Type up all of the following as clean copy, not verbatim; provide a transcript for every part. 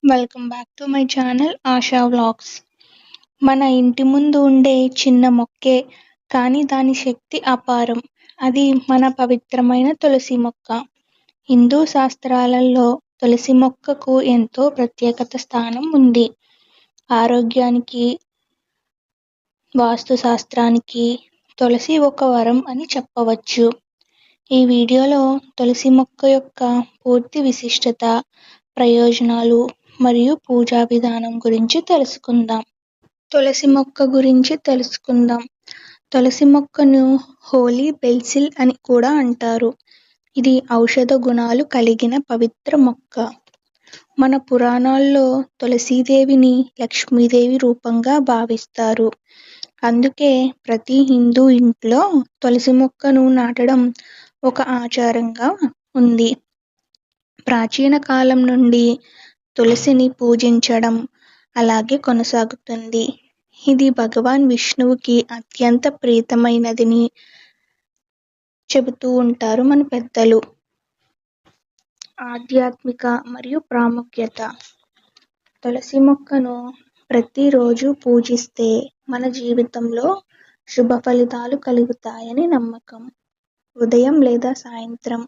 Welcome back to my channel ASHA vlogs. మన ఇంటి ముందు ఉండే చిన్న మొక్కే కానీ దాని శక్తి అపారం. అది మన పవిత్రమైన తులసి మొక్క. హిందూ శాస్త్రాలలో తులసి మొక్కకు ఎంతో ప్రత్యేకత స్థానం ఉంది. ఆరోగ్యానికి, వాస్తు శాస్త్రానికి తులసి ఒక వరం అని చెప్పవచ్చు. ఈ వీడియోలో తులసి మొక్క యొక్క పూర్తి విశిష్టత, ప్రయోజనాలు మరియు పూజా విధానం గురించి తెలుసుకుందాం. తులసి మొక్క గురించి తెలుసుకుందాం. తులసి మొక్కను హోలీ బెసిల్ అని కూడా అంటారు. ఇది ఔషధ గుణాలు కలిగిన పవిత్ర మొక్క. మన పురాణాల్లో తులసీదేవిని లక్ష్మీదేవి రూపంగా భావిస్తారు. అందుకే ప్రతి హిందూ ఇంట్లో తులసి మొక్కను నాటడం ఒక ఆచారంగా ఉంది. ప్రాచీన కాలం నుండి తులసిని పూజించడం అలాగే కొనసాగుతుంది. ఇది భగవాన్ విష్ణువుకి అత్యంత ప్రీతమైనదని చెబుతూ ఉంటారు మన పెద్దలు. ఆధ్యాత్మిక మరియు ప్రాముఖ్యత. తులసి మొక్కను ప్రతిరోజు పూజిస్తే మన జీవితంలో శుభ ఫలితాలు కలుగుతాయని నమ్మకం. ఉదయం లేదా సాయంత్రం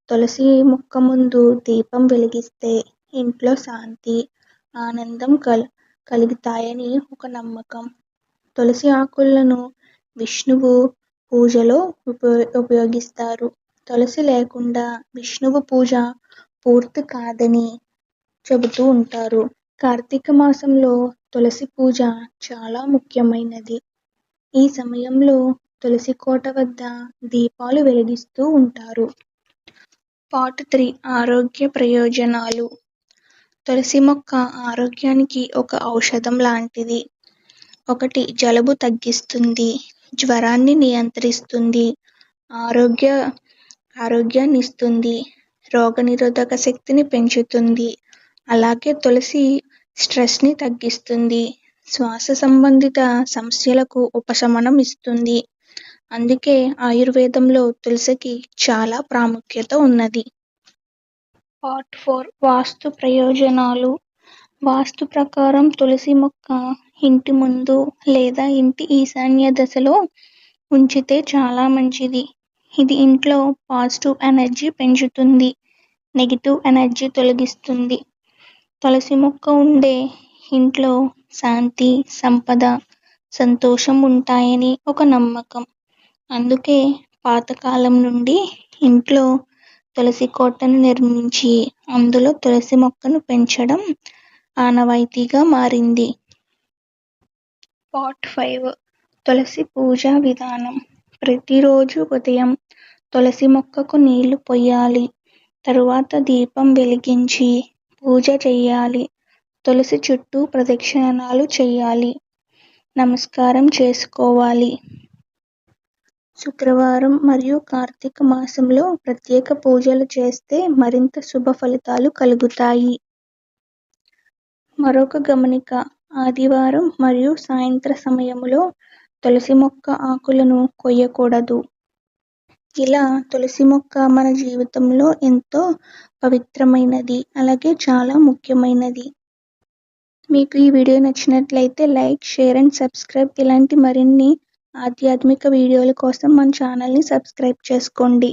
తులసి మొక్క ముందు దీపం వెలిగిస్తే ఇంట్లో శాంతి, ఆనందం కలుగుతాయని ఒక నమ్మకం. తులసి ఆకులను విష్ణువు పూజలో ఉపయోగిస్తారు. తులసి లేకుండా విష్ణువు పూజ పూర్తి కాదని చెబుతూ ఉంటారు. కార్తీక మాసంలో తులసి పూజ చాలా ముఖ్యమైనది. ఈ సమయంలో తులసి కోట వద్ద దీపాలు వెలిగిస్తూ ఉంటారు. పార్ట్ 3 ఆరోగ్య ప్రయోజనాలు. తులసి మొక్క ఆరోగ్యానికి ఒక ఔషధం లాంటిది. 1. జలుబు తగ్గిస్తుంది, జ్వరాన్ని నియంత్రిస్తుంది, ఆరోగ్యాన్ని ఇస్తుంది, రోగనిరోధక శక్తిని పెంచుతుంది. అలాగే తులసి స్ట్రెస్ని తగ్గిస్తుంది, శ్వాస సంబంధిత సమస్యలకు ఉపశమనం ఇస్తుంది. అందుకే ఆయుర్వేదంలో తులసికి చాలా ప్రాముఖ్యత ఉన్నది. పార్ట్ 4 వాస్తు ప్రయోజనాలు. వాస్తు ప్రకారం తులసి మొక్క ఇంటి ముందు లేదా ఇంటి ఈశాన్య దశలో ఉంచితే చాలా మంచిది. ఇది ఇంట్లో పాజిటివ్ ఎనర్జీ పెంచుతుంది, నెగిటివ్ ఎనర్జీ తొలగిస్తుంది. తులసి మొక్క ఉండే ఇంట్లో శాంతి, సంపద, సంతోషం ఉంటాయని ఒక నమ్మకం. అందుకే పాతకాలం నుండి ఇంట్లో తులసి కోటను నిర్మించి అందులో తులసి మొక్కను పెంచడం ఆనవాయితీగా మారింది. పార్ట్ 5 తులసి పూజా విధానం. ప్రతిరోజు ఉదయం తులసి మొక్కకు నీళ్లు పొయ్యాలి. తరువాత దీపం వెలిగించి పూజ చేయాలి. తులసి చుట్టూ ప్రదక్షిణాలు చేయాలి. నమస్కారం చేసుకోవాలి. శుక్రవారం మరియు కార్తీక మాసంలో ప్రత్యేక పూజలు చేస్తే మరింత శుభ ఫలితాలు కలుగుతాయి. మరొక గమనిక, ఆదివారం మరియు సాయంత్ర సమయంలో తులసి మొక్క ఆకులను కొయ్యకూడదు. ఇలా తులసి మొక్క మన జీవితంలో ఎంతో పవిత్రమైనది, అలాగే చాలా ముఖ్యమైనది. మీకు ఈ వీడియో నచ్చినట్లయితే లైక్, షేర్ అండ్ సబ్స్క్రైబ్. ఇలాంటి మరిన్ని ఆధ్యాత్మిక వీడియోల కోసం మన ఛానల్ని సబ్స్క్రైబ్ చేసుకోండి.